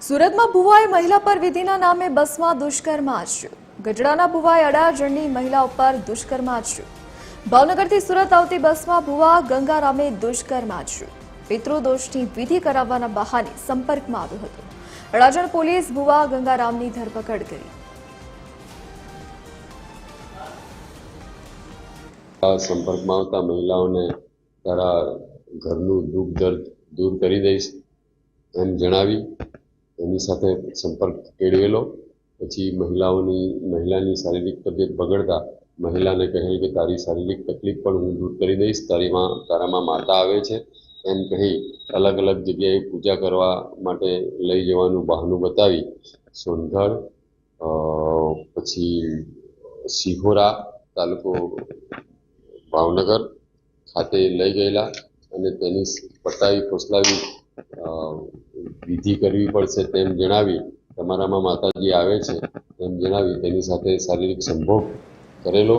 સુરતમાં ભુવાએ મહિલા પર વિધિના નામે બસમાં દુષ્કર્મ આચર્યું। ગઢડાના ભુવાએ 18 જણની મહિલા ઉપર દુષ્કર્મ આચર્યું। ભાવનગરથી સુરત આવતી બસમાં ભુવા ગંગારામે દુષ્કર્મ આચર્યું। પિતૃદોષની વિધિ કરાવવાના બહાને સંપર્કમાં આવ્યો હતો। અડાજણ પોલીસ ભુવા ગંગારામની ધરપકડ કરી। સંપર્કમાં આવતા મહિલાઓને તારા ઘરનું દુઃખ દર્દ દૂર કરી દઈશ એમ જણાવી એની સાથે સંપર્ક કેળવેલો। પછી મહિલાની શારીરિક તબિયત બગડતા મહિલાને કહેલ કે તારી શારીરિક તકલીફ પણ હું દૂર કરી દઈશ, તારામાં માતા આવે છે એમ કહી અલગ અલગ જગ્યાએ પૂજા કરવા માટે લઈ જવાનું બહાનું બતાવી સોનગઢ પછી સિહોરા તાલુકો ભાવનગર ખાતે લઈ ગયેલા અને તેની પટાવી ફોસલાવી વિધિ કરવી પડશે તેમ જણાવી તમારામાં માતાજી આવે છે તેમ જણાવી તેની સાથે શારીરિક સંભોગ કરેલો।